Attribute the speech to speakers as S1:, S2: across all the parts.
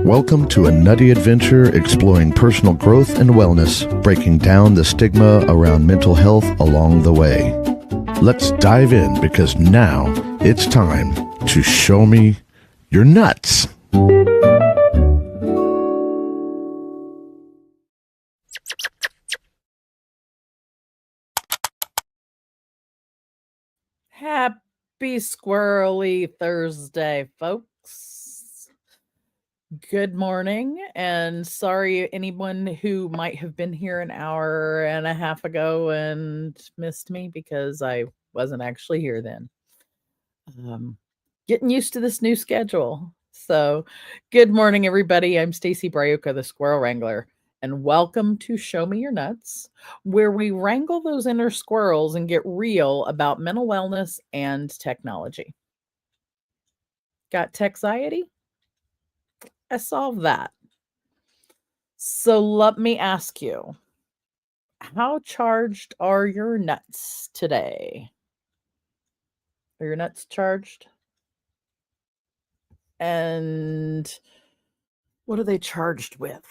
S1: Welcome to a nutty adventure exploring personal growth and wellness, breaking down the stigma around mental health along the way. Let's dive in because now it's time to show me your nuts.
S2: Happy Squirrely Thursday, folks. Good morning, and sorry anyone who might have been here an hour and a half ago and missed me because I wasn't actually here then. Getting used to this new schedule. So, good morning, everybody. I'm Stacy Braiuca, the Squirrel Wrangler, and welcome to Show Me Your Nuts, where we wrangle those inner squirrels and get real about mental wellness and technology. Got Techxiety? I solved that. So let me ask you, how charged are your nuts today? Are your nuts charged? And what are they charged with?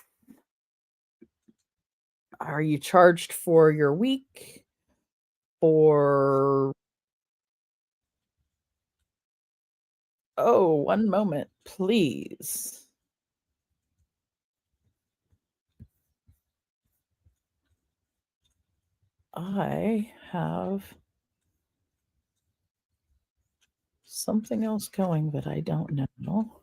S2: Are you charged for your week? For... Oh, one moment, please. I have something else going that I don't know.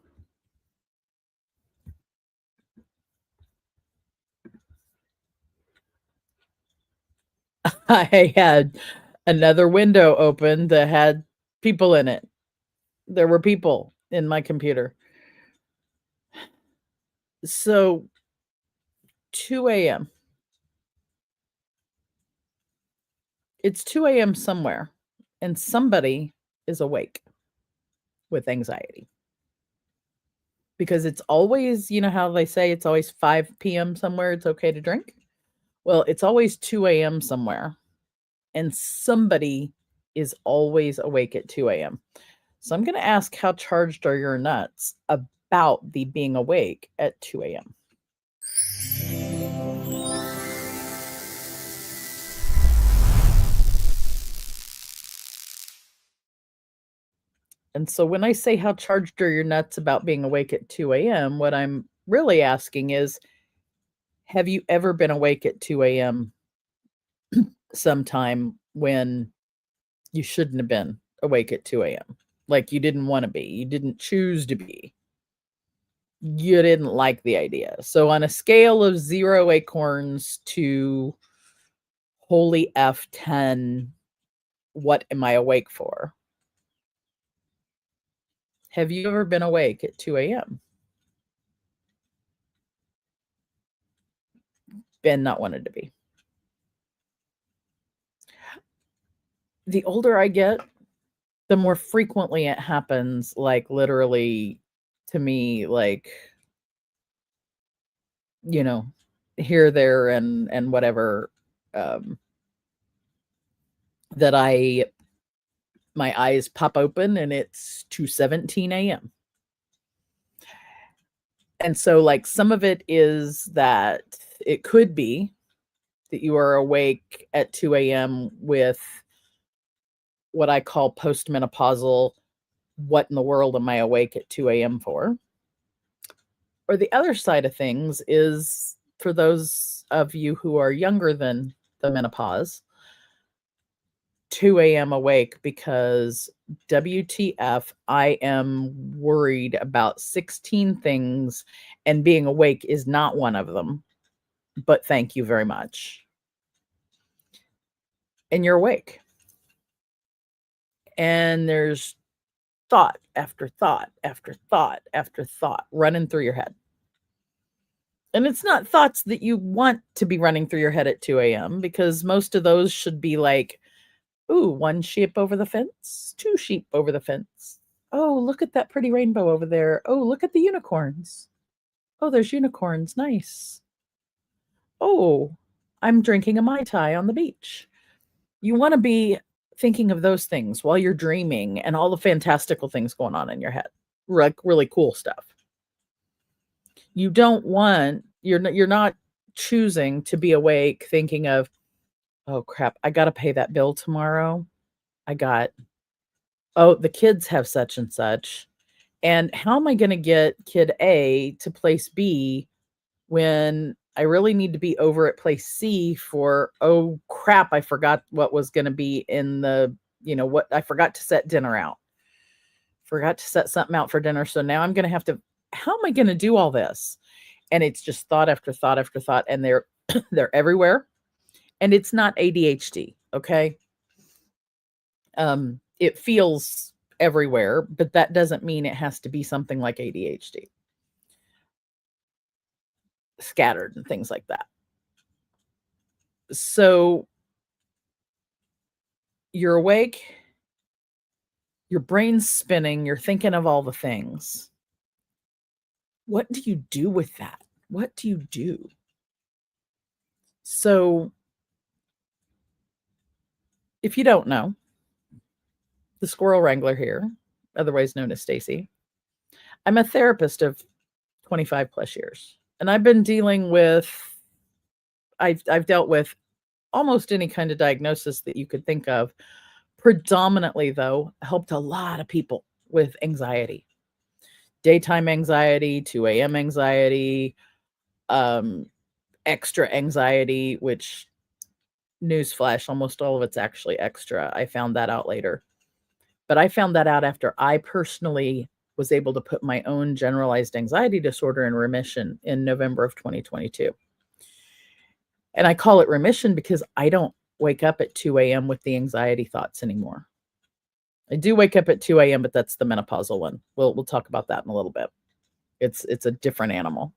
S2: I had another window open that had people in it. There were people in my computer. So 2 a.m. It's 2 a.m. somewhere, and somebody is awake with anxiety. Because it's always, you know how they say it's always 5 p.m. somewhere, it's okay to drink? Well, it's always 2 a.m. somewhere, and somebody is always awake at 2 a.m. So I'm going to ask, how charged are your nuts about the being awake at 2 a.m.? And so when I say how charged are your nuts about being awake at 2 a.m., what I'm really asking is, have you ever been awake at 2 a.m. sometime when you shouldn't have been awake at 2 a.m.? Like you didn't want to be, you didn't choose to be, you didn't like the idea. So on a scale of 0 acorns to holy F10, what am I awake for? Have you ever been awake at 2 a.m.? Been not wanted to be. The older I get, the more frequently it happens, like literally to me, like, you know, here, there, and whatever, that my eyes pop open and it's 2:17 a.m. And so like some of it is that it could be that you are awake at 2 a.m. with what I call postmenopausal, what in the world am I awake at 2 a.m. for? Or the other side of things is for those of you who are younger than the menopause, 2 a.m. awake because WTF, I am worried about 16 things and being awake is not one of them. But thank you very much. And you're awake. And there's thought after thought after thought after thought running through your head. And it's not thoughts that you want to be running through your head at 2 a.m. because most of those should be like, ooh, 1 sheep over the fence, 2 sheep over the fence. Oh, look at that pretty rainbow over there. Oh, look at the unicorns. Oh, there's unicorns. Nice. Oh, I'm drinking a Mai Tai on the beach. You want to be thinking of those things while you're dreaming and all the fantastical things going on in your head. Like really cool stuff. You don't want, you're not choosing to be awake thinking of, oh crap, I got to pay that bill tomorrow. I got, oh, the kids have such and such. And how am I going to get kid A to place B when I really need to be over at place C for, oh crap, I forgot what was going to be in the, what I forgot to set dinner out. Forgot to set something out for dinner. So now I'm going to have to, how am I going to do all this? And it's just thought after thought after thought, and they're they're everywhere. And it's not ADHD, okay? It feels everywhere, but that doesn't mean it has to be something like ADHD. Scattered and things like that. So you're awake, your brain's spinning, you're thinking of all the things. What do you do with that? What do you do? So if you don't know, the Squirrel Wrangler here, otherwise known as Stacy, I'm a therapist of 25 plus years. And I've been dealing with, I've dealt with almost any kind of diagnosis that you could think of. Predominantly, though, helped a lot of people with anxiety, daytime anxiety, 2 a.m. anxiety, extra anxiety, which, newsflash, almost all of it's actually extra. I found that out later. But I found that out after I personally was able to put my own generalized anxiety disorder in remission in November of 2022. And I call it remission because I don't wake up at 2 a.m. with the anxiety thoughts anymore. I do wake up at 2 a.m., but that's the menopausal one. We'll talk about that in a little bit. It's a different animal.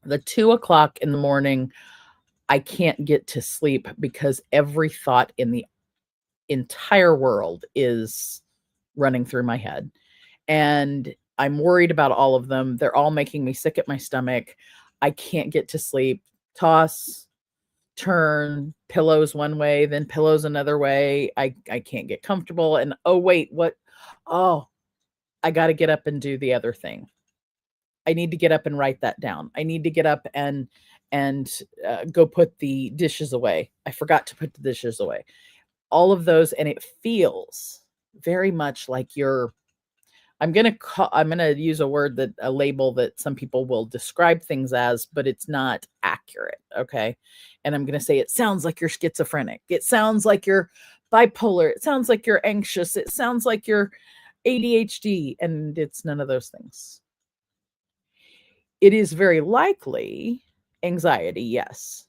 S2: The 2 o'clock in the morning, I can't get to sleep because every thought in the entire world is running through my head. And I'm worried about all of them. They're all making me sick at my stomach. I can't get to sleep. Toss, turn, pillows one way, then pillows another way. I can't get comfortable. And oh, wait, what? Oh, I got to get up and do the other thing. I need to get up and write that down. I need to get up and go put the dishes away. I forgot to put the dishes away. All of those, and it feels very much like I'm going to use a label that some people will describe things as, but it's not accurate. Okay. And I'm going to say, it sounds like you're schizophrenic. It sounds like you're bipolar. It sounds like you're anxious. It sounds like you're ADHD, and it's none of those things. It is very likely anxiety. Yes.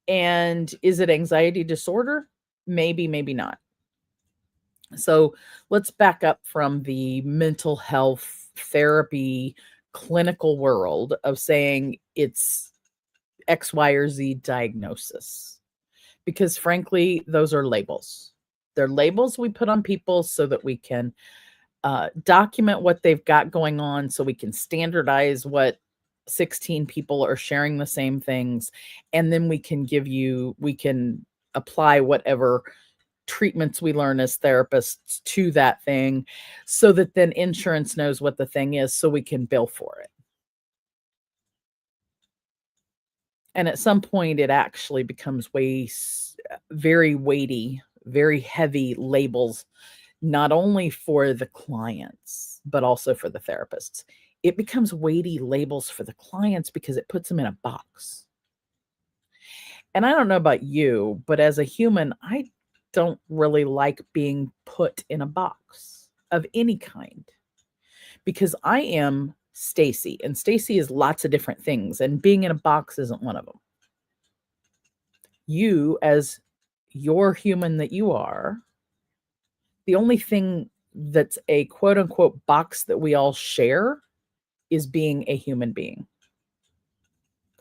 S2: And is it anxiety disorder? Maybe, maybe not. So let's back up from the mental health therapy clinical world of saying it's X, Y, or Z diagnosis. Because frankly, those are labels. They're labels we put on people so that we can document what they've got going on, so we can standardize what 16 people are sharing the same things. And then we can apply whatever treatments we learn as therapists to that thing, so that then insurance knows what the thing is, so we can bill for it. And at some point, it actually becomes very weighty, very heavy labels, not only for the clients, but also for the therapists. It becomes weighty labels for the clients because it puts them in a box. And I don't know about you, but as a human, I don't really like being put in a box of any kind, because I am Stacy, and Stacy is lots of different things, and being in a box isn't one of them. You, as your human that you are, the only thing that's a quote unquote box that we all share is being a human being.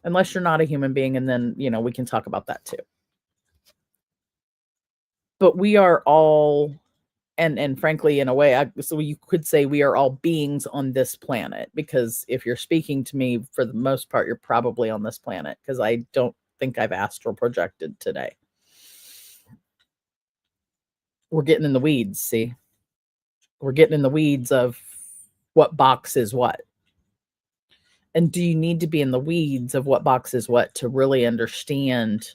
S2: Unless you're not a human being, and then, we can talk about that too. But we are all, and frankly, in a way, so you could say we are all beings on this planet, because if you're speaking to me, for the most part, you're probably on this planet, because I don't think I've astral projected today. We're getting in the weeds, see? We're getting in the weeds of what box is what. And do you need to be in the weeds of what box is what to really understand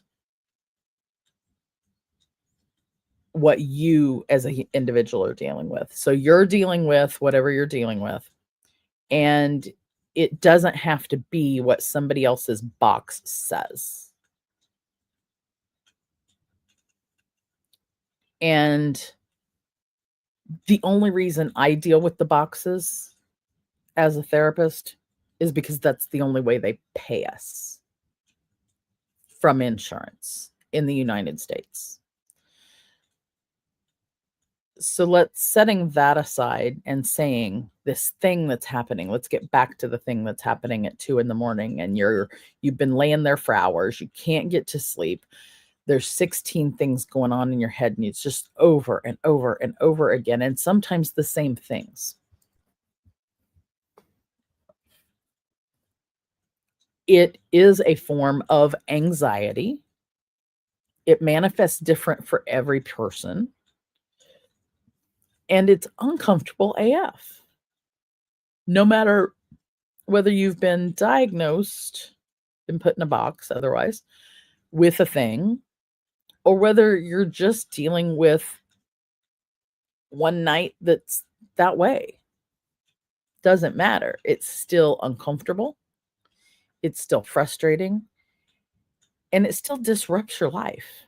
S2: what you as an individual are dealing with? So you're dealing with whatever you're dealing with, and it doesn't have to be what somebody else's box says. And the only reason I deal with the boxes as a therapist is because that's the only way they pay us from insurance in the United States. So let's setting that aside and saying this thing that's happening, let's get back to the thing that's happening at 2 a.m. and you've been laying there for hours. You can't get to sleep. There's 16 things going on in your head, and it's just over and over and over again. And sometimes the same things. It is a form of anxiety. It manifests different for every person. And it's uncomfortable AF. No matter whether you've been diagnosed, been put in a box otherwise, with a thing, or whether you're just dealing with one night that's that way. Doesn't matter. It's still uncomfortable. It's still frustrating. And it still disrupts your life.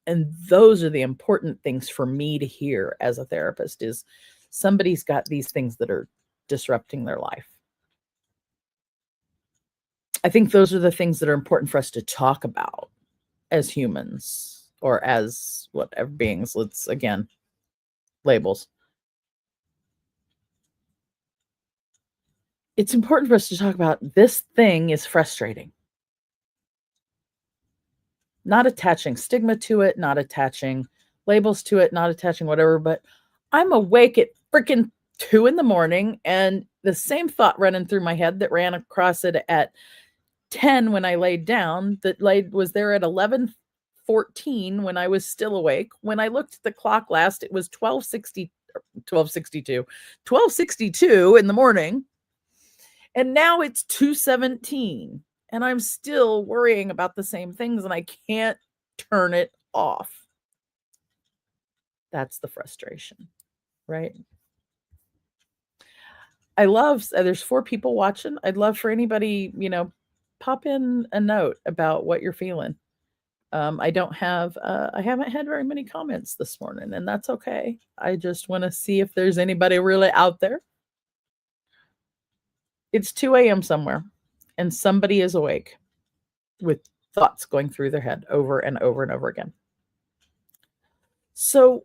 S2: And those are the important things for me to hear as a therapist is somebody's got these things that are disrupting their life. I think those are the things that are important for us to talk about as humans or as whatever beings. Let's, again, labels. It's important for us to talk about this thing is frustrating. Not attaching stigma to it, not attaching labels to it, not attaching whatever, but I'm awake at freaking 2 a.m. and the same thought running through my head that ran across it at 10 when I laid down, was there at 11:14 when I was still awake. When I looked at the clock last, it was 12:62 in the morning. And now it's 2:17. And I'm still worrying about the same things and I can't turn it off. That's the frustration, right? There's 4 people watching. I'd love for anybody, pop in a note about what you're feeling. I haven't had very many comments this morning, and that's okay. I just want to see if there's anybody really out there. It's 2 a.m. somewhere, and somebody is awake with thoughts going through their head over and over and over again. So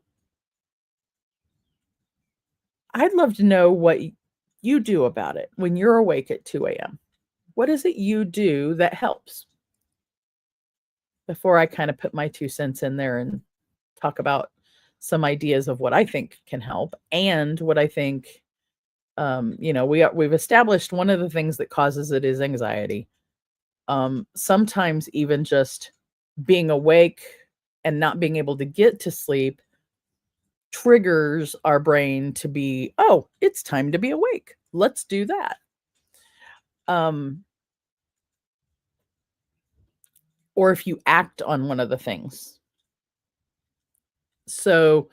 S2: I'd love to know what you do about it when you're awake at 2 a.m. What is it you do that helps? Before I kind of put my 2 cents in there and talk about some ideas of what I think can help and what I think, we've established one of the things that causes it is anxiety. Sometimes even just being awake and not being able to get to sleep triggers our brain to be, oh, it's time to be awake. Let's do that. Or if you act on one of the things. So,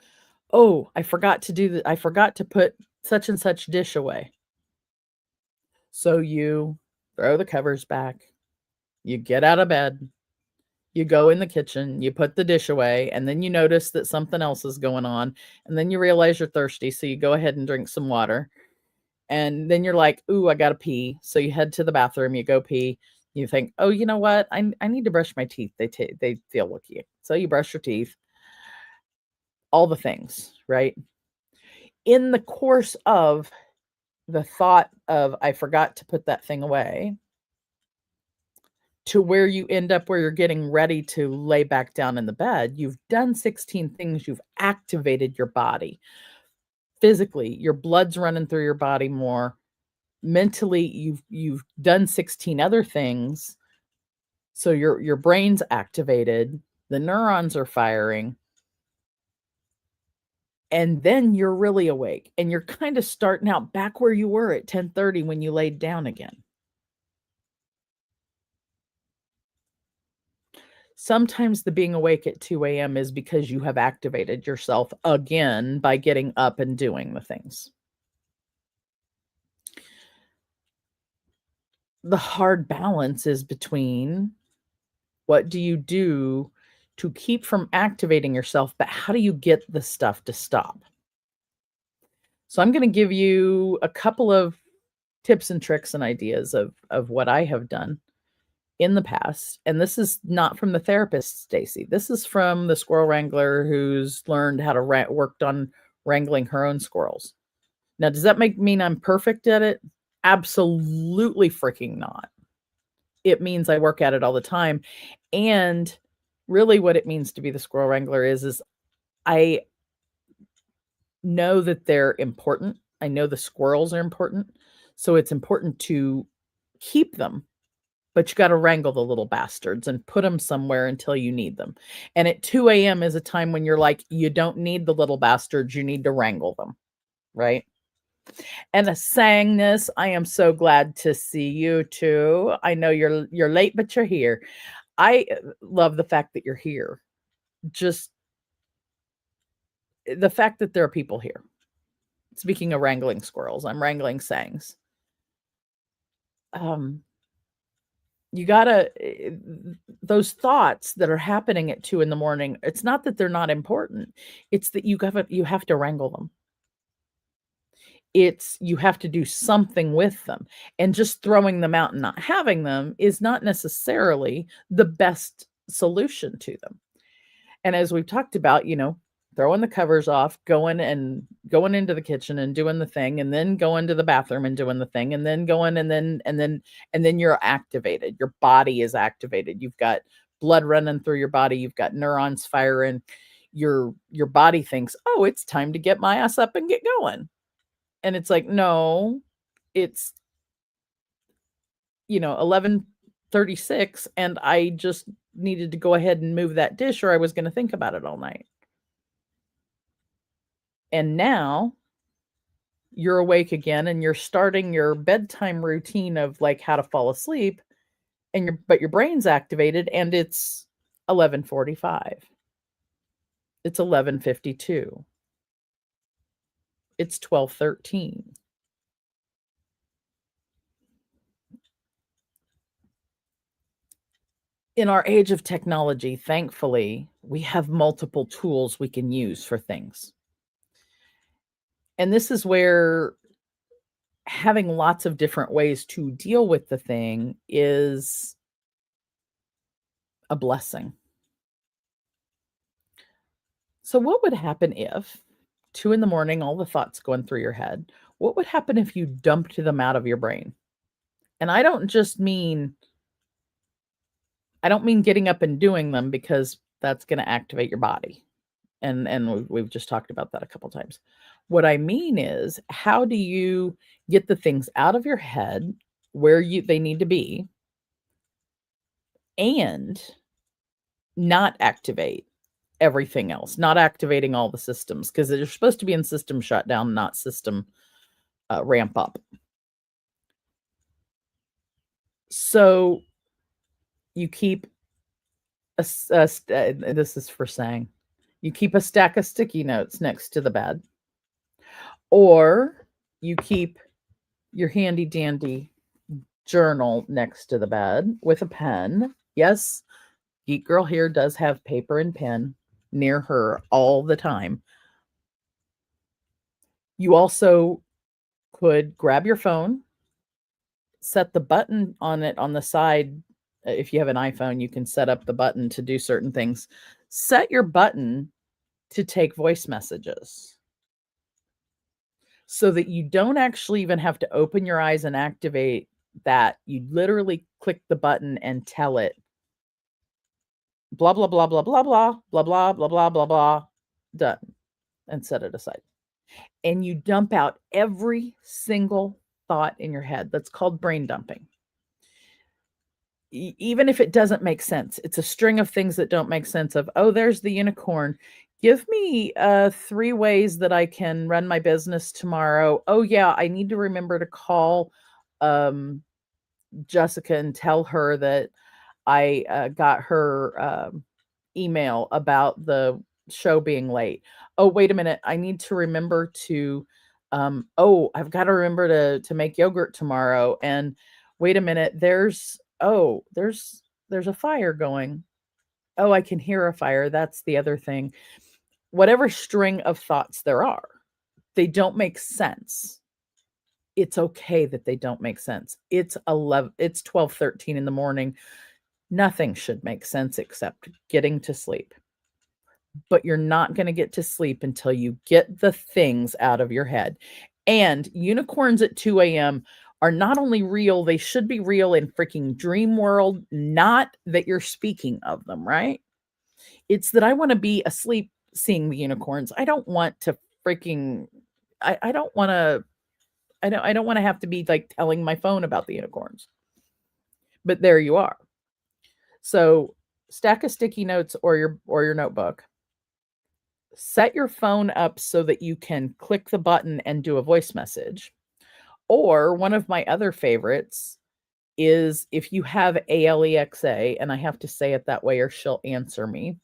S2: oh, I forgot to do that. I forgot to put such and such dish away. So you throw the covers back, you get out of bed, you go in the kitchen, you put the dish away, and then you notice that something else is going on. And then you realize you're thirsty. So you go ahead and drink some water. And then you're like, ooh, I got to pee. So you head to the bathroom, you go pee. You think, oh, you know what? I need to brush my teeth. They feel icky. So you brush your teeth. All the things, right? In the course of the thought of, I forgot to put that thing away, to where you end up where you're getting ready to lay back down in the bed, you've done 16 things. You've activated your body. Physically, your blood's running through your body more. Mentally, you've done 16 other things. So your brain's activated, the neurons are firing, and then you're really awake and you're kind of starting out back where you were at 10:30 when you laid down again. Sometimes the being awake at 2 a.m. is because you have activated yourself again by getting up and doing the things. The hard balance is between what do you do to keep from activating yourself, but how do you get the stuff to stop? So I'm going to give you a couple of tips and tricks and ideas of what I have done in the past. And this is not from the therapist, Stacy. This is from the squirrel wrangler who's learned how to worked on wrangling her own squirrels. Now, does that mean I'm perfect at it? Absolutely freaking not. It means I work at it all the time. And really what it means to be the squirrel wrangler is I know that they're important. I know the squirrels are important. So it's important to keep them, but you got to wrangle the little bastards and put them somewhere until you need them. And at 2 a.m. is a time when you're like, you don't need the little bastards. You need to wrangle them. Right. And saying this, I am so glad to see you too. I know you're late, but you're here. I love the fact that you're here. Just the fact that there are people here. Speaking of wrangling squirrels, I'm wrangling sayings. You gotta those thoughts that are happening at 2 a.m, it's not that they're not important. It's that you have to wrangle them. It's you have to do something with them, and just throwing them out and not having them is not necessarily the best solution to them. And as we've talked about, throwing the covers off, going into the kitchen and doing the thing, and then going to the bathroom and doing the thing, and then going and then you're activated. Your body is activated. You've got blood running through your body. You've got neurons firing. Your body thinks, "Oh, it's time to get my ass up and get going." And it's like, "No, it's 11:36 and I just needed to go ahead and move that dish or I was going to think about it all night." And now you're awake again and you're starting your bedtime routine of like how to fall asleep but your brain's activated and it's 11:45. It's 11:52. It's 12:13. In our age of technology, thankfully, we have multiple tools we can use for things. And this is where having lots of different ways to deal with the thing is a blessing. So what would happen if 2 a.m, all the thoughts going through your head, what would happen if you dumped them out of your brain? And I don't mean getting up and doing them because that's going to activate your body. And we've just talked about that a couple times. What I mean is, how do you get the things out of your head where they need to be and not activate everything else, not activating all the systems, because they're supposed to be in system shutdown, not system ramp up. So you keep this is for saying, you keep a stack of sticky notes next to the bed, or you keep your handy dandy journal next to the bed with a pen. Yes, Geek Girl here does have paper and pen near her all the time. You also could grab your phone, set the button on it on the side. If you have an iPhone, you can set up the button to do certain things. Set your button to take voice messages so that you don't actually even have to open your eyes and activate that. You literally click the button and tell it blah, blah, blah, blah, blah, blah, blah, blah, blah, blah, blah, blah, done, and set it aside. And you dump out every single thought in your head. That's called brain dumping. Even if it doesn't make sense, it's a string of things that don't make sense of, oh, there's the unicorn. Give me 3 ways that I can run my business tomorrow. Oh, yeah, I need to remember to call Jessica and tell her that I got her email about the show being late. Oh, wait a minute. I need to remember to I've got to remember to make yogurt tomorrow. And wait a minute, there's a fire going. Oh, I can hear a fire. That's the other thing. Whatever string of thoughts there are, they don't make sense. It's okay that they don't make sense. It's 12:13 in the morning. Nothing should make sense except getting to sleep. But you're not going to get to sleep until you get the things out of your head. And unicorns at 2 a.m. are not only real, they should be real in freaking dream world, not that you're speaking of them, right? It's that I want to be asleep seeing the unicorns. I don't want to freaking I don't want to I don't want to have to be like telling my phone about the unicorns. But there you are. So stack a sticky notes or your notebook. Set your phone up so that you can click the button and do a voice message. Or one of my other favorites is if you have Alexa, and I have to say it that way or she'll answer me,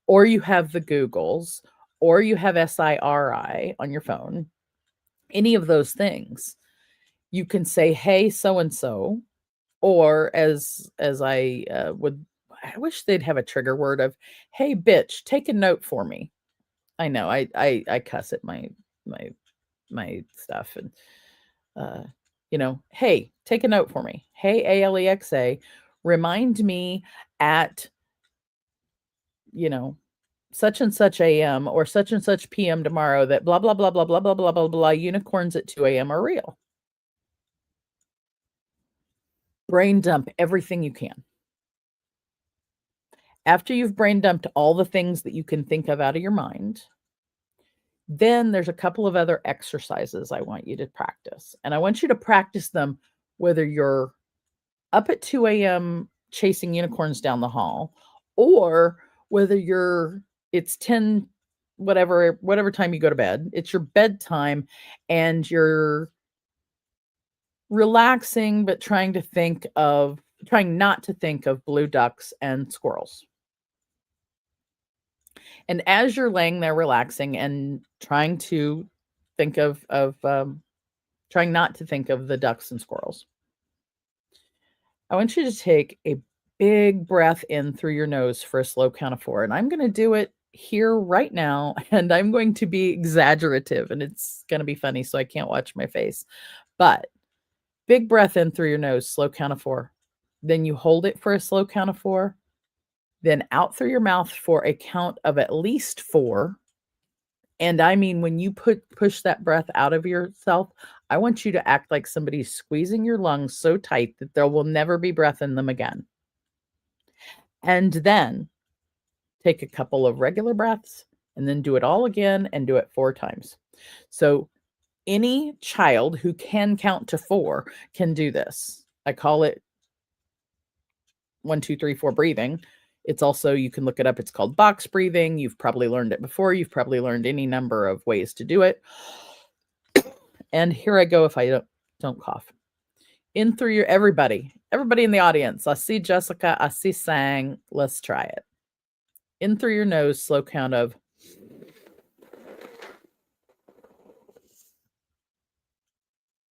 S2: or you have the Googles, or you have SIRI on your phone, any of those things, you can say, hey, so-and-so, or as I wish they'd have a trigger word of, hey, bitch, take a note for me. I know I cuss at my stuff and hey, take a note for me. Hey, Alexa, remind me at such and such AM or such and such PM tomorrow that blah blah blah blah blah blah blah blah blah unicorns at 2 a.m. are real. Brain dump everything you can. After you've brain dumped all the things that you can think of out of your mind, then there's a couple of other exercises I want you to practice. And I want you to practice them whether you're up at 2 a.m. chasing unicorns down the hall, or whether it's 10, whatever time you go to bed, it's your bedtime and you're relaxing, but trying not to think of blue ducks and squirrels. And as you're laying there relaxing and trying to think trying not to think of the ducks and squirrels, I want you to take a big breath in through your nose for a slow count of 4. And I'm going to do it here right now. And I'm going to be exaggerative and it's going to be funny, so I can't watch my face. But big breath in through your nose, slow count of 4. Then you hold it for a slow count of 4. Then out through your mouth for a count of at least 4. And I mean, when you push that breath out of yourself, I want you to act like somebody's squeezing your lungs so tight that there will never be breath in them again. And then take a couple of regular breaths and then do it all again and do it 4 times. So any child who can count to 4 can do this. I call it 1, 2, 3, 4 breathing. It's also, you can look it up. It's called box breathing. You've probably learned it before. You've probably learned any number of ways to do it. And here I go if I don't cough. In through your everybody in the audience. I see Jessica. I see Sang. Let's try it. In through your nose, slow count of.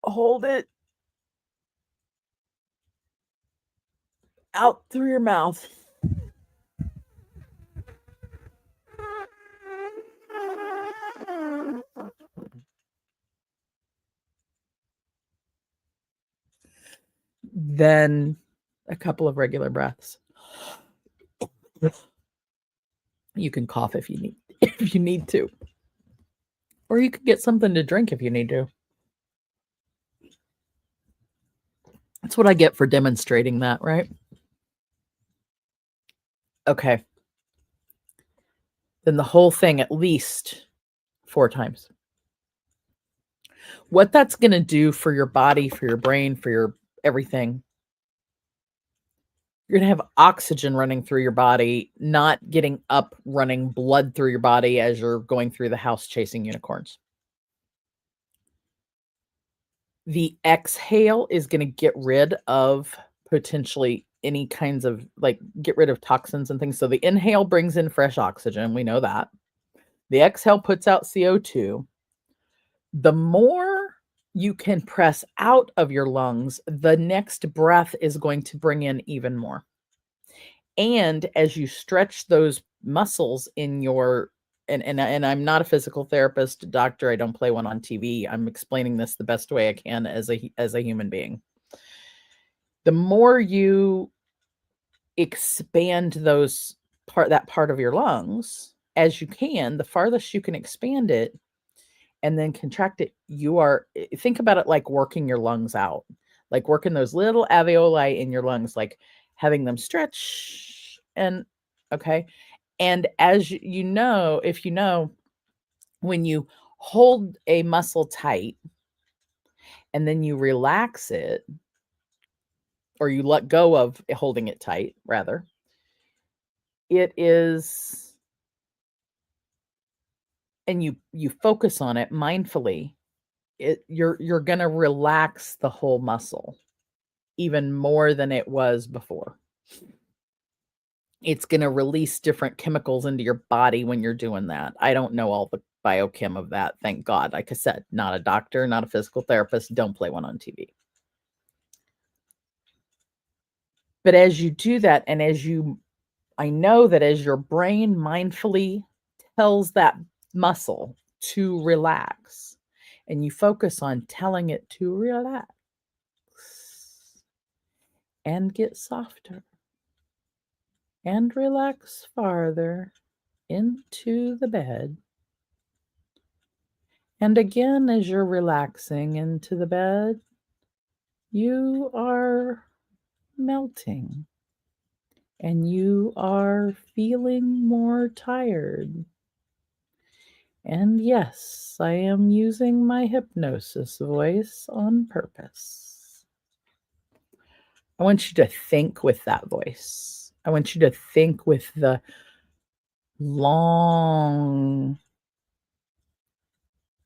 S2: Hold it. Out through your mouth. Then a couple of regular breaths. You can cough if you need to. Or you could get something to drink if you need to. That's what I get for demonstrating that, right? Okay. Then the whole thing at least 4 times. What that's going to do for your body, for your brain, for your everything, you're going to have oxygen running through your body, not getting up, running blood through your body as you're going through the house chasing unicorns. The exhale is going to get rid of potentially any kinds of, like, get rid of toxins and things. So the inhale brings in fresh oxygen. We know that. The exhale puts out CO2. The more you can press out of your lungs, the next breath is going to bring in even more. And as you stretch those muscles in your, and I'm not a physical therapist, doctor, I don't play one on TV. I'm explaining this the best way I can as a human being. The more you expand that part of your lungs as you can, the farthest you can expand it and then contract it, think about it like working your lungs out, like working those little alveoli in your lungs, like having them stretch. And okay. And as you know, if you know, when you hold a muscle tight and then you relax it, or you let go of holding it tight, rather, it is, and you focus on it mindfully, you're going to relax the whole muscle even more than it was before. It's going to release different chemicals into your body when you're doing that. I don't know all the biochem of that, thank God. Like I said, not a doctor, not a physical therapist, don't play one on TV. But as you do that, and I know that as your brain mindfully tells that muscle to relax, and you focus on telling it to relax and get softer and relax farther into the bed. And again, as you're relaxing into the bed, you are melting and you are feeling more tired. And yes, I am using my hypnosis voice on purpose. I want you to think with that voice. I want you to think with the long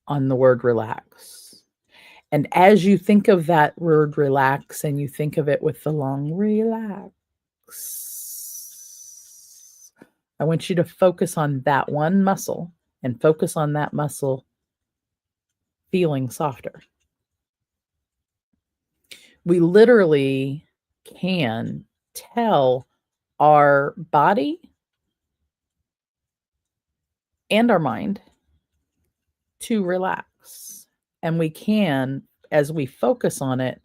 S2: on the word relax. And as you think of that word relax and you think of it with the long relax, I want you to focus on that one muscle and focus on that muscle feeling softer. We literally can tell our body and our mind to relax. And we can, as we focus on it,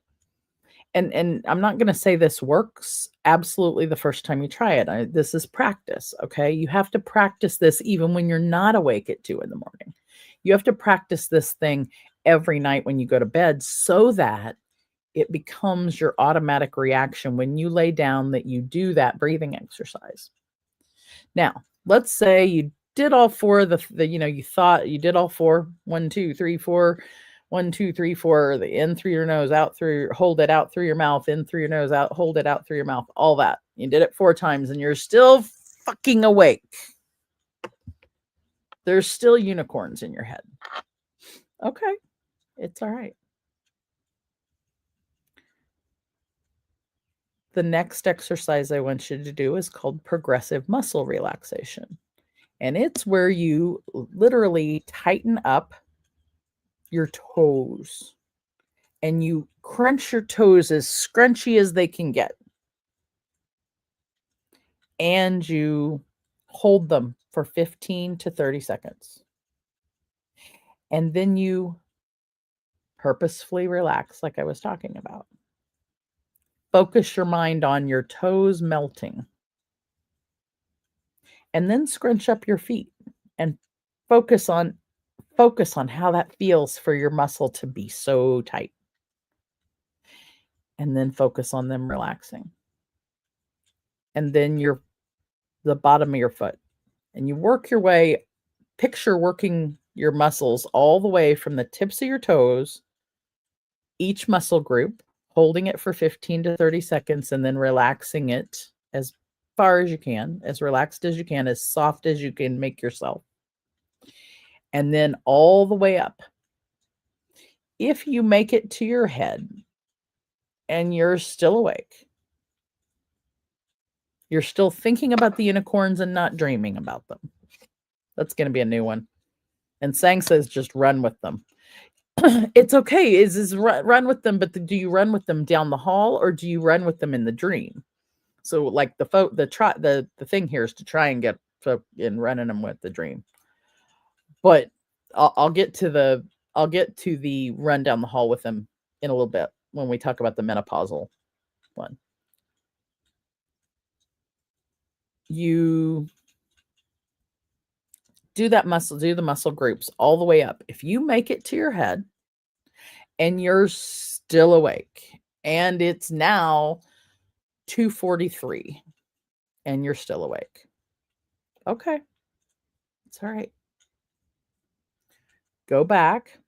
S2: and I'm not going to say this works absolutely the first time you try it. This is practice, okay? You have to practice this even when you're not awake at 2 a.m. You have to practice this thing every night when you go to bed so that it becomes your automatic reaction when you lay down, that you do that breathing exercise. Now, let's say you did all 4 of you thought you did all 4, 1, 2, 3, 4, 1, 2, 3, 4, the in through your nose, out through, hold it out through your mouth, in through your nose, out, hold it out through your mouth, all that. You did it 4 times and you're still fucking awake. There's still unicorns in your head. Okay, it's all right. The next exercise I want you to do is called progressive muscle relaxation. And it's where you literally tighten up your toes and you crunch your toes as scrunchy as they can get. And you hold them for 15 to 30 seconds. And then you purposefully relax, like I was talking about. Focus your mind on your toes melting. And then scrunch up your feet and focus on how that feels for your muscle to be so tight. And then focus on them relaxing. And then the bottom of your foot. And you work your way, picture working your muscles all the way from the tips of your toes, each muscle group, holding it for 15 to 30 seconds, and then relaxing it as far as you can, as relaxed as you can, as soft as you can make yourself. And then all the way up. If you make it to your head and you're still awake, You're still thinking about the unicorns and not dreaming about them. That's going to be a new one. And Sang says just run with them. It's okay. Is run with them, but do you run with them down the hall or do you run with them in the dream? So like the thing here is to try and get in running them with the dream. But I'll get to the run down the hall with them in a little bit when we talk about the menopausal one. You do the muscle groups all the way up. If you make it to your head and you're still awake and it's now 2:43 and you're still awake. Okay. It's all right. Go back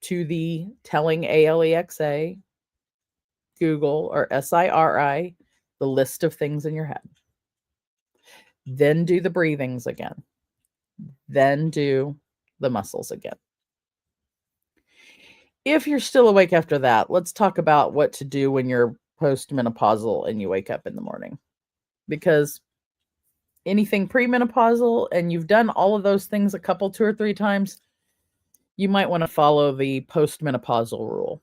S2: to the telling ALEXA, Google, or SIRI, the list of things in your head. Then do the breathings again. Then do the muscles again. If you're still awake after that, let's talk about what to do when you're postmenopausal and you wake up in the morning. Because anything premenopausal and you've done all of those things a couple, 2 or 3 times, you might want to follow the postmenopausal rule.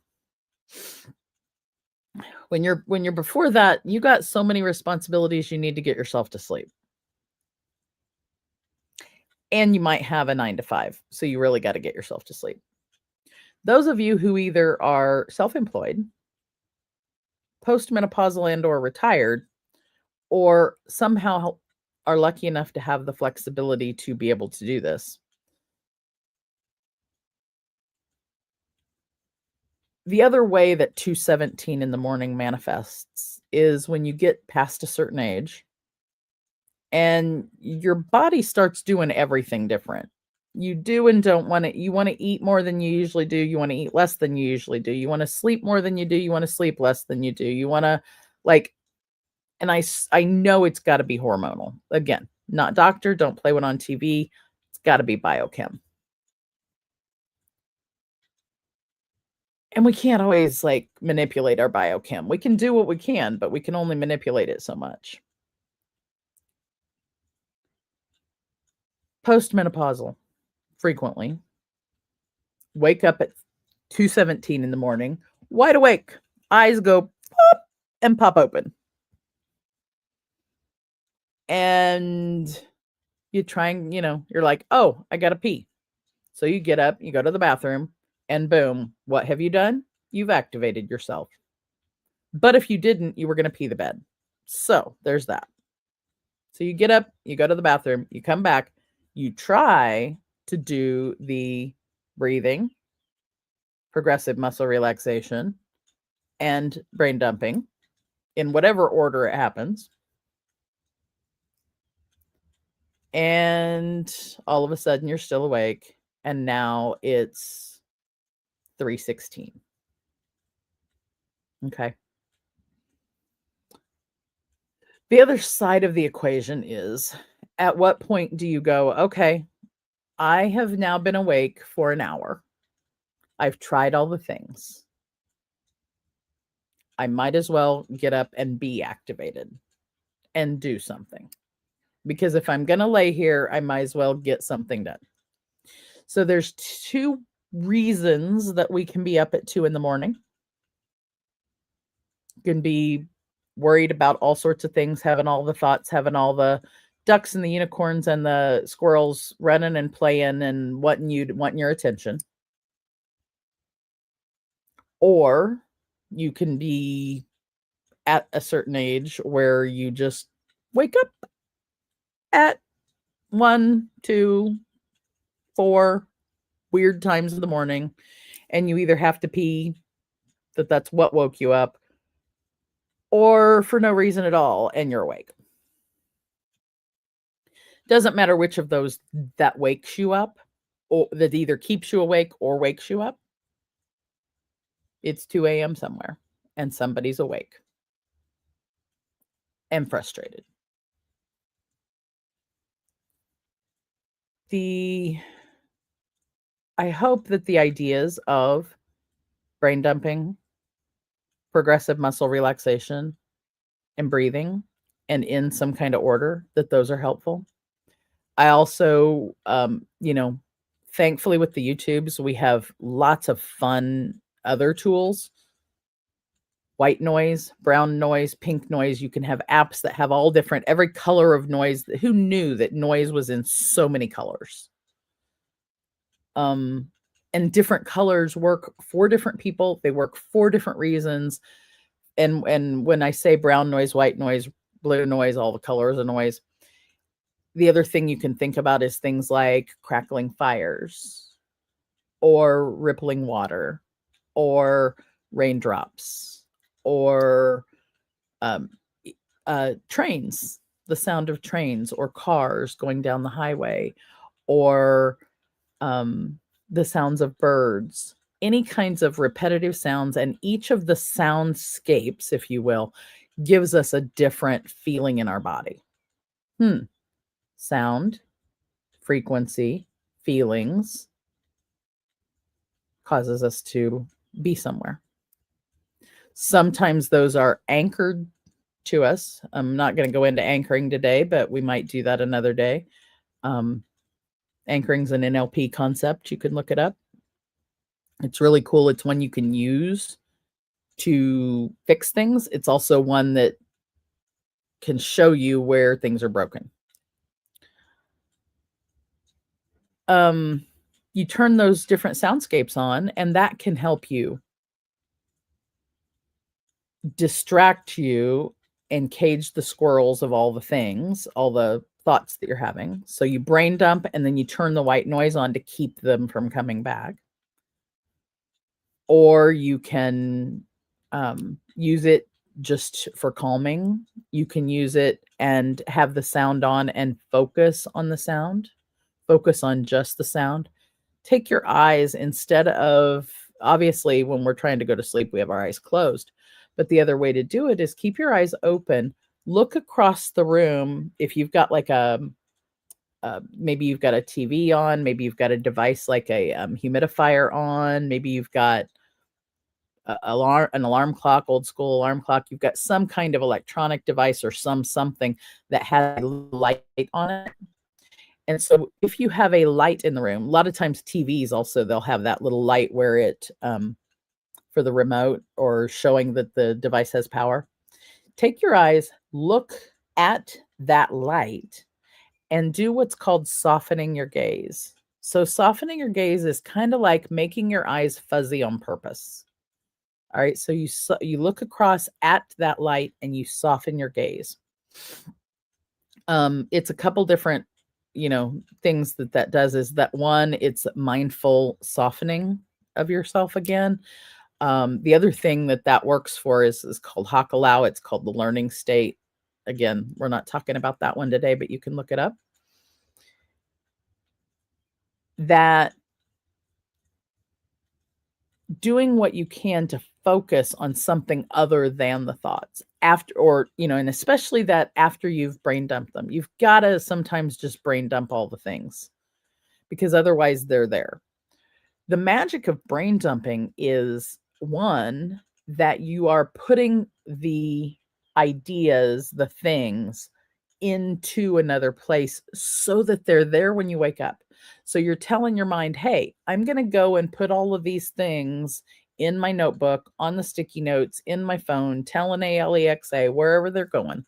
S2: When you're before that, you got so many responsibilities, you need to get yourself to sleep. And you might have a 9 to 5, so you really got to get yourself to sleep. Those of you who either are self-employed, postmenopausal and or retired, or somehow are lucky enough to have the flexibility to be able to do this. The other way that 2:17 in the morning manifests is when you get past a certain age and your body starts doing everything different. You do and don't want to, you want to eat more than you usually do. You want to eat less than you usually do. You want to sleep more than you do. You want to sleep less than you do. You want to and I know it's got to be hormonal. Again, not doctor, don't play one on TV. It's got to be biochem. And we can't always manipulate our biochem. We can do what we can, but we can only manipulate it so much. Postmenopausal, frequently, wake up at 2:17 in the morning, wide awake, eyes go pop and pop open. And you try and, you're like, oh, I got to pee. So you get up, you go to the bathroom, and boom, what have you done? You've activated yourself. But if you didn't, you were going to pee the bed. So there's that. So you get up, you go to the bathroom, you come back, you try to do the breathing, progressive muscle relaxation, and brain dumping in whatever order it happens. And all of a sudden you're still awake. And now it's 3:16. Okay. The other side of the equation is, at what point do you go, okay, I have now been awake for an hour. I've tried all the things. I might as well get up and be activated and do something. Because if I'm going to lay here, I might as well get something done. So there's 2 reasons that we can be up at 2 in the morning. You can be worried about all sorts of things, having all the thoughts, having all the ducks and the unicorns and the squirrels running and playing and wanting your attention. Or you can be at a certain age where you just wake up at 1, 2, 4 weird times in the morning, and you either have to pee, that's what woke you up, or for no reason at all, and you're awake. Doesn't matter which of those that wakes you up, or that either keeps you awake or wakes you up. It's 2 a.m. somewhere, and somebody's awake and frustrated. I hope that the ideas of brain dumping, progressive muscle relaxation, and breathing and in some kind of order, that those are helpful. I also, thankfully with the YouTubes, we have lots of fun other tools. White noise, brown noise, pink noise. You can have apps that have all different, every color of noise. Who knew that noise was in so many colors? And different colors work for different people. They work for different reasons. And when I say brown noise, white noise, blue noise, all the colors of noise, the other thing you can think about is things like crackling fires or rippling water or raindrops or trains, the sound of trains or cars going down the highway, or the sounds of birds, any kinds of repetitive sounds. And each of the soundscapes, if you will, gives us a different feeling in our body. Sound, frequency, feelings causes us to be somewhere. Sometimes those are anchored to us. I'm not going to go into anchoring today, but we might do that another day. Anchoring's an NLP concept. You can look it up. It's really cool. It's one you can use to fix things. It's also one that can show you where things are broken. You turn those different soundscapes on, and that can help you distract you and cage the squirrels of all the things, all the thoughts that you're having. So you brain dump, and then you turn the white noise on to keep them from coming back. Or you can use it just for calming. You can use it and have the sound on and focus on the sound. Focus on just the sound. Take your eyes, instead of, obviously, when we're trying to go to sleep, we have our eyes closed. But the other way to do it is keep your eyes open. Look across the room. If you've got like maybe you've got a TV on, maybe you've got a device like a humidifier on, maybe you've got an alarm clock, old school alarm clock. You've got some kind of electronic device or something that has a light on it. And so if you have a light in the room, a lot of times TVs also, they'll have that little light where it, for the remote or showing that the device has power. Take your eyes, look at that light, and do what's called softening your gaze. So softening your gaze is kind of like making your eyes fuzzy on purpose. All right, so you look across at that light and you soften your gaze. It's a couple different things that does. Is that one, it's mindful softening of yourself again. The other thing that works for is called Hakalau. It's called the learning state. Again, we're not talking about that one today, but you can look it up. That doing what you can to focus on something other than the thoughts after, or, and especially that after you've brain dumped them. You've got to sometimes just brain dump all the things, because otherwise they're there. The magic of brain dumping is, one, that you are putting the ideas, the things, into another place so that they're there when you wake up. So you're telling your mind, hey, I'm going to go and put all of these things in my notebook, on the sticky notes, in my phone, telling Alexa, wherever they're going.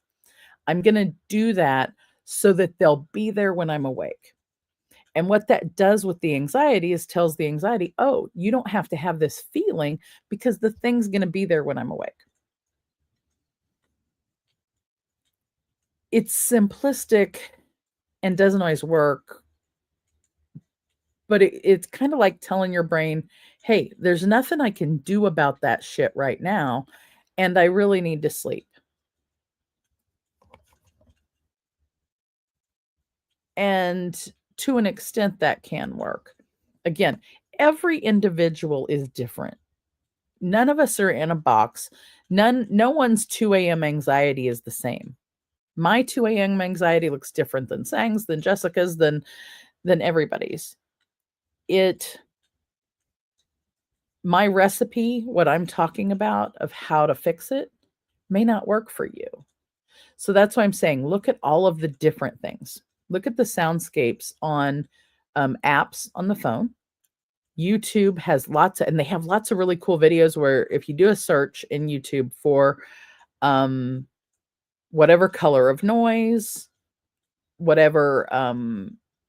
S2: I'm going to do that so that they'll be there when I'm awake. And what that does with the anxiety is tells the anxiety, oh, you don't have to have this feeling because the thing's going to be there when I'm awake. It's simplistic and doesn't always work, but it's kind of like telling your brain, hey, there's nothing I can do about that shit right now, and I really need to sleep. And to an extent, that can work. Again, every individual is different. None of us are in a box. No one's 2 a.m. anxiety is the same. My 2 a.m. anxiety looks different than Sang's, than Jessica's, than everybody's. My recipe, what I'm talking about of how to fix it, may not work for you. So that's why I'm saying, look at all of the different things. Look at the soundscapes on apps on the phone. YouTube has lots of, and they have lots of really cool videos where if you do a search in YouTube for whatever color of noise, whatever,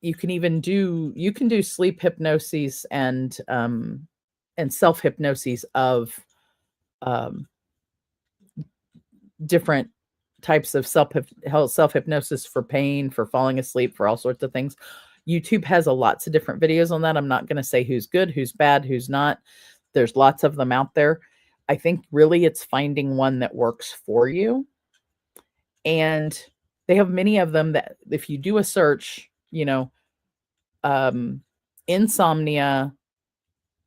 S2: you can do sleep hypnosis and self hypnosis of different types of self hypnosis for pain, for falling asleep, for all sorts of things. YouTube has lots of different videos on that. I'm not going to say who's good, who's bad, who's not. There's lots of them out there. I think really it's finding one that works for you. And they have many of them that if you do a search, insomnia,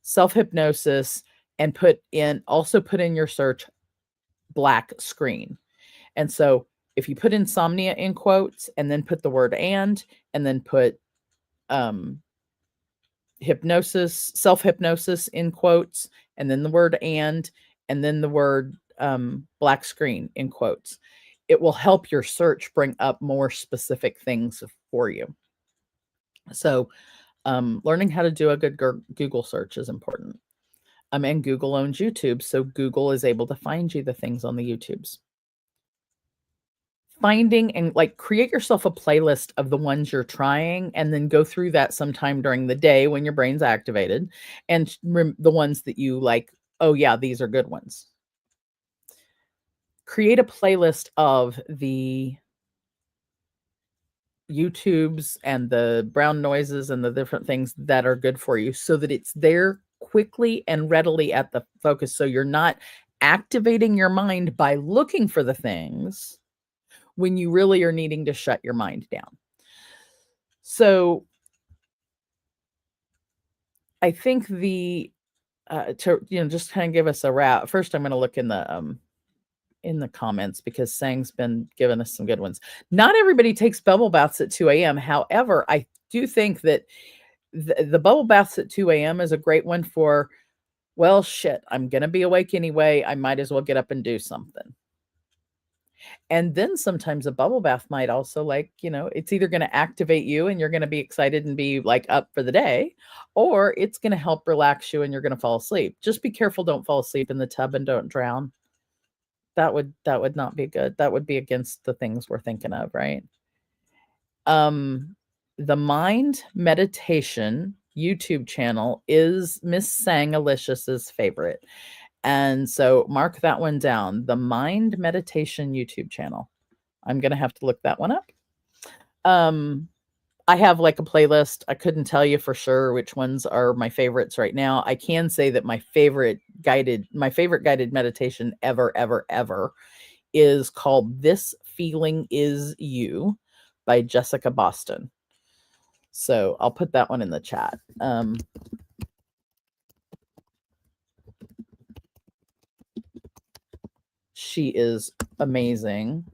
S2: self-hypnosis, and put in your search black screen. And so if you put insomnia in quotes and then put the word and then put hypnosis, self-hypnosis in quotes, and then the word and then the word black screen in quotes, it will help your search bring up more specific things for you. So learning how to do a good Google search is important. And Google owns YouTube, so Google is able to find you the things on the YouTubes. Finding and create yourself a playlist of the ones you're trying, and then go through that sometime during the day when your brain's activated, and the ones that you like, oh yeah, these are good ones. Create a playlist of the YouTubes and the brown noises and the different things that are good for you, so that it's there quickly and readily at the focus. So you're not activating your mind by looking for the things when you really are needing to shut your mind down. So I think just kind of give us a wrap. First, I'm going to look in the comments, because Sang's been giving us some good ones. Not everybody takes bubble baths at 2 a.m. However, I do think that the bubble baths at 2 a.m. is a great one for, well, shit, I'm going to be awake anyway. I might as well get up and do something. And then sometimes a bubble bath might also, it's either going to activate you and you're going to be excited and be up for the day, or it's going to help relax you and you're going to fall asleep. Just be careful. Don't fall asleep in the tub and don't drown. That would not be good. That would be against the things we're thinking of, right? The Mind Meditation YouTube channel is Miss Sang Alicia's favorite. And so mark that one down. The Mind Meditation YouTube channel. I'm going to have to look that one up. I have a playlist. I couldn't tell you for sure which ones are my favorites right now. I can say that my favorite guided meditation ever is called This Feeling Is You by Jessica Boston. So I'll put that one in the chat. She is amazing.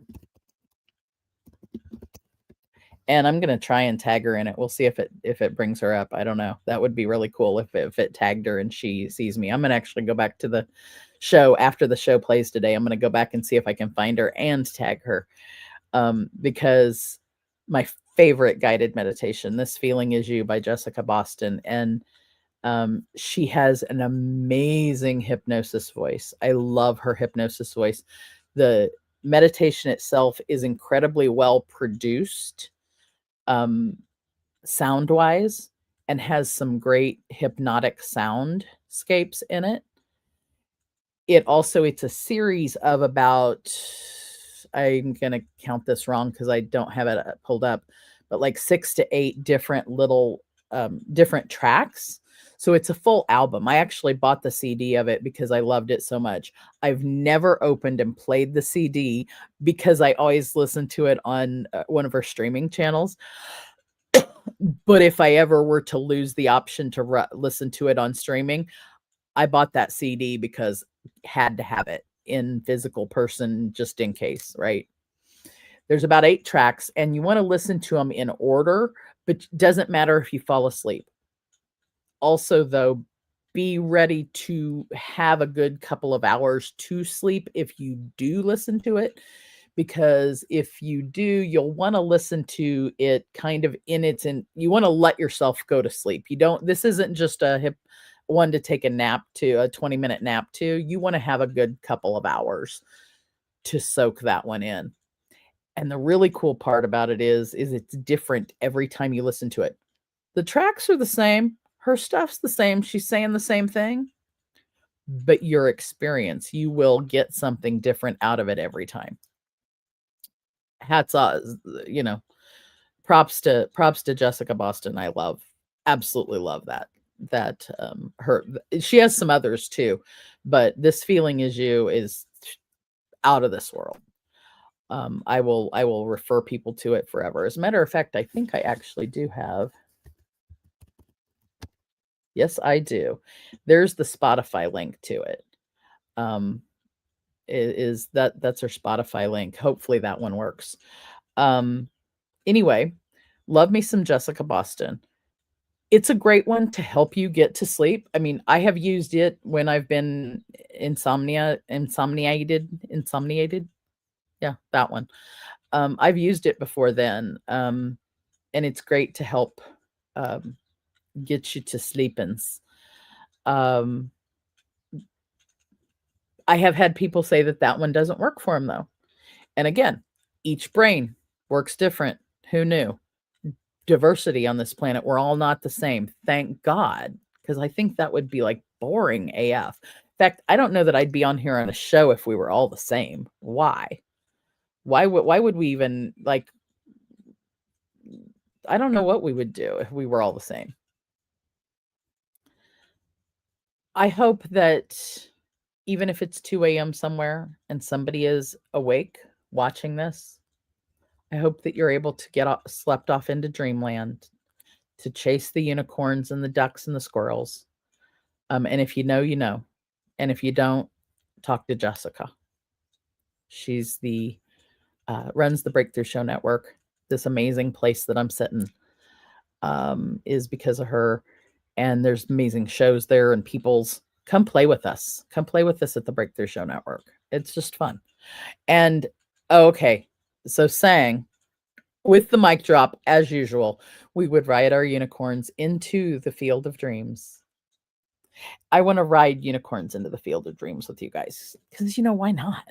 S2: And I'm going to try and tag her in it. We'll see if it brings her up. I don't know. That would be really cool if it tagged her and she sees me. I'm going to actually go back to the show after the show plays today. I'm going to go back and see if I can find her and tag her. Because my favorite guided meditation, This Feeling Is You by Jessica Boston. And she has an amazing hypnosis voice. I love her hypnosis voice. The meditation itself is incredibly well produced, sound-wise, and has some great hypnotic soundscapes in it. It's a series of about, I'm going to count this wrong because I don't have it pulled up, but 6 to 8 different little different tracks. So it's a full album. I actually bought the CD of it because I loved it so much. I've never opened and played the CD because I always listen to it on one of her streaming channels. But if I ever were to lose the option to listen to it on streaming, I bought that CD because I had to have it in physical person just in case, right? There's about 8 tracks and you want to listen to them in order, but it doesn't matter if you fall asleep. Also, though, be ready to have a good couple of hours to sleep if you do listen to it, because if you do, you'll want to listen to it kind of you want to let yourself go to sleep. This isn't just a hip one to take a 20-minute nap to. You want to have a good couple of hours to soak that one in. And the really cool part about it is it's different every time you listen to it. The tracks are the same. Her stuff's the same. She's saying the same thing. But your experience, you will get something different out of it every time. Hats off, props to Jessica Boston. I absolutely love that she has some others too, but This Feeling Is You is out of this world. I will refer people to it forever. As a matter of fact, I think I actually do have. Yes, I do. There's the Spotify link to it. That's her Spotify link. Hopefully that one works. Anyway, love me some Jessica Boston. It's a great one to help you get to sleep. I mean, I have used it when I've been insomniated. Yeah, that one. I've used it before then. And it's great to help get you to sleepins. I have had people say that one doesn't work for them though. And again, each brain works different. Who knew? Diversity on this planet. We're all not the same. Thank God. Because I think that would be like boring AF. In fact, I don't know that I'd be on here on a show if we were all the same. Why? Why would we even like, I don't know what we would do if we were all the same. I hope that even if it's 2 a.m. somewhere and somebody is awake watching this, I hope that you're able to slept off into dreamland, to chase the unicorns and the ducks and the squirrels. And if you know, you know. And if you don't, talk to Jessica. She's runs the Breakthrough Show Network. This amazing place that I'm sitting is because of her. And there's amazing shows there and come play with us. Come play with us at the Breakthrough Show Network. It's just fun. And okay, so Sang, with the mic drop, as usual, we would ride our unicorns into the field of dreams. I want to ride unicorns into the field of dreams with you guys because, why not?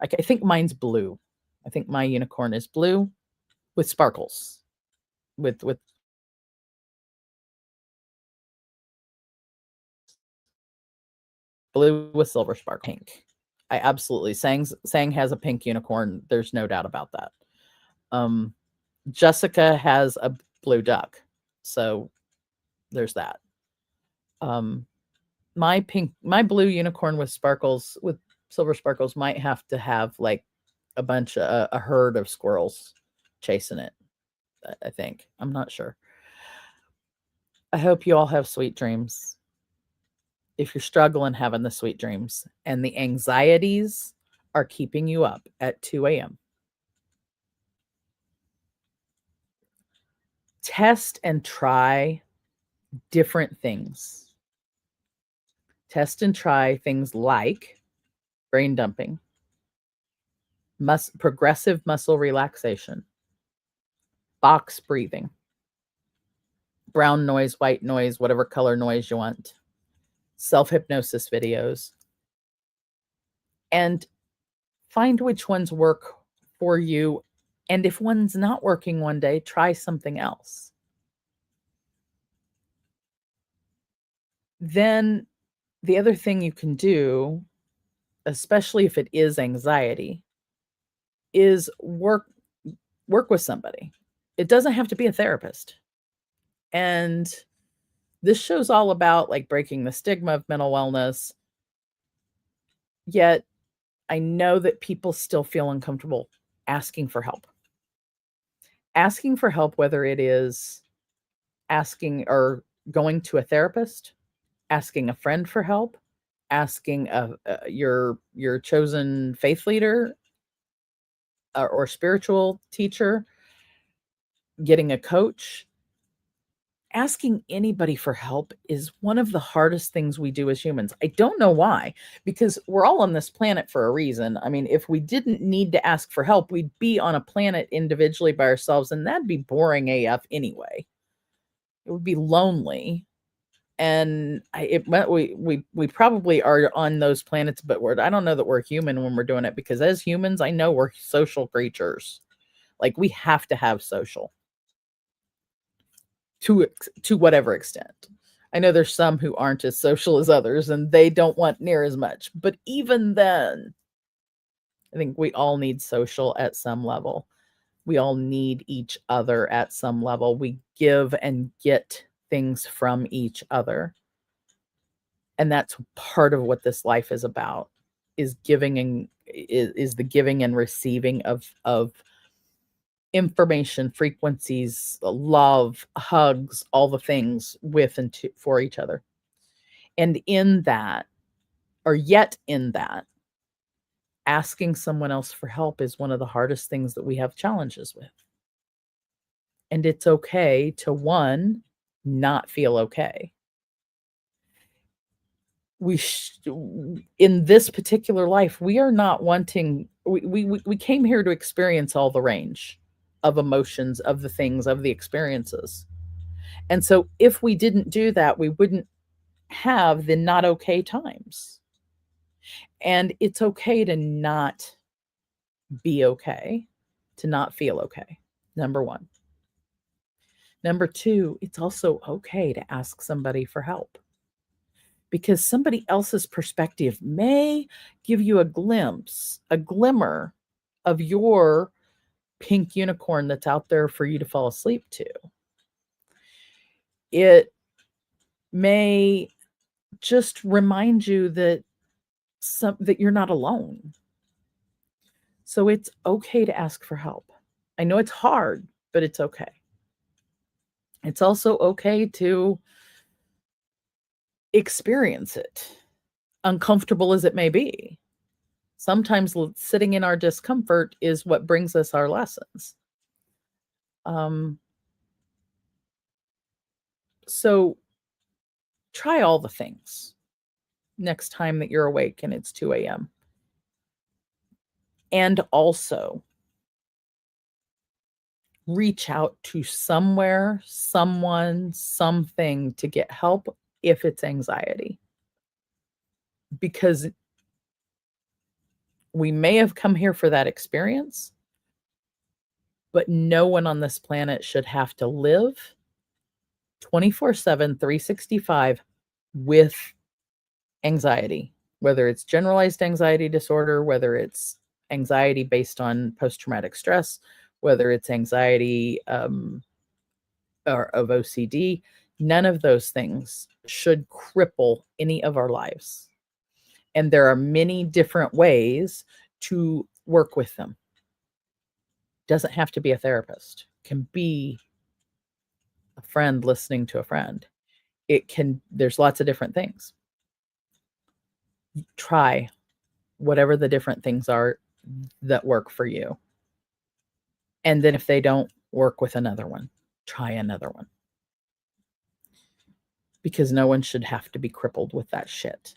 S2: Like I think mine's blue. I think my unicorn is blue with sparkles, with blue with silver spark, pink. I absolutely Sang has a pink unicorn. There's no doubt about that. Jessica has a blue duck, so there's that. My blue unicorn with sparkles, with silver sparkles, might have to have like a herd of squirrels chasing it. I think. I'm not sure. I hope you all have sweet dreams. If you're struggling having the sweet dreams and the anxieties are keeping you up at 2 a.m., test and try different things. Test and try things like brain dumping, progressive muscle relaxation, box breathing, brown noise, white noise, whatever color noise you want, self-hypnosis videos, and find which ones work for you. And if one's not working one day, try something else. Then the other thing you can do, especially if it is anxiety, is work with somebody. It doesn't have to be a therapist. And this show's all about like breaking the stigma of mental wellness. Yet I know that people still feel uncomfortable asking for help. Asking for help, whether it is asking or going to a therapist, asking a friend for help, asking your chosen faith leader or spiritual teacher, getting a coach, asking anybody for help is one of the hardest things we do as humans. I don't know why, because we're all on this planet for a reason. I mean, if we didn't need to ask for help, we'd be on a planet individually by ourselves, and that'd be boring AF anyway. It would be lonely. And we probably are on those planets, but I don't know that we're human when we're doing it, because as humans, I know we're social creatures. Like, we have to have social. To whatever extent. I know there's some who aren't as social as others, and they don't want near as much. But even then, I think we all need social at some level. We all need each other at some level. We give and get things from each other. And that's part of what this life is about, is giving and is the giving and receiving of information, frequencies, love, hugs, all the things with and for each other. And in that, or yet in that, asking someone else for help is one of the hardest things that we have challenges with. And it's okay to, one, not feel okay. In this particular life, we are not wanting, we came here to experience all the range of emotions, of the things, of the experiences. And so if we didn't do that, we wouldn't have the not okay times. And it's okay to not be okay, to not feel okay. Number one. Number two, it's also okay to ask somebody for help, because somebody else's perspective may give you a glimpse, a glimmer of your pink unicorn that's out there for you to fall asleep to. It may just remind you that that you're not alone. So it's okay to ask for help. I know it's hard, but it's okay. It's also okay to experience it, uncomfortable as it may be. Sometimes sitting in our discomfort is what brings us our lessons. So try all the things next time that you're awake and it's 2 a.m. And also reach out to somewhere, someone, something to get help if it's anxiety. Because we may have come here for that experience, but no one on this planet should have to live 24/7, 365 with anxiety, whether it's generalized anxiety disorder, whether it's anxiety based on post-traumatic stress, whether it's anxiety or of OCD. None of those things should cripple any of our lives. And there are many different ways to work with them. Doesn't have to be a therapist. Can be a friend listening to a friend. There's lots of different things. Try whatever the different things are that work for you. And then if they don't, work with another one. Try another one. Because no one should have to be crippled with that shit.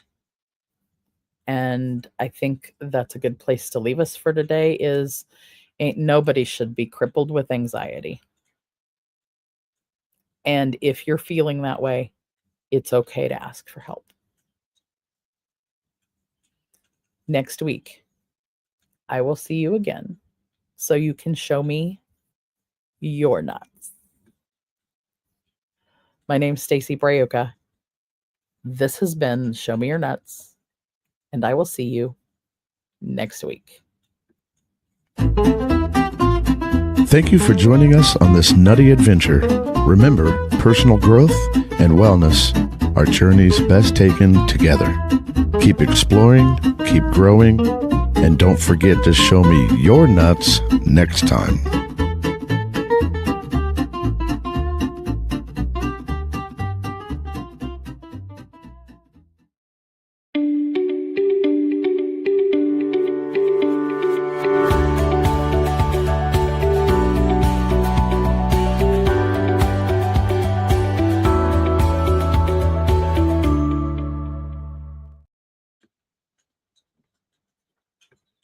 S2: And I think that's a good place to leave us for today, is nobody should be crippled with anxiety. And if you're feeling that way, it's okay to ask for help. Next week, I will see you again so you can show me your nuts. My name's Stacy Braiuca. This has been Show Me Your Nuts. And I will see you next week.
S1: Thank you for joining us on this nutty adventure. Remember, personal growth and wellness are journeys best taken together. Keep exploring, keep growing, and don't forget to show me your nuts next time.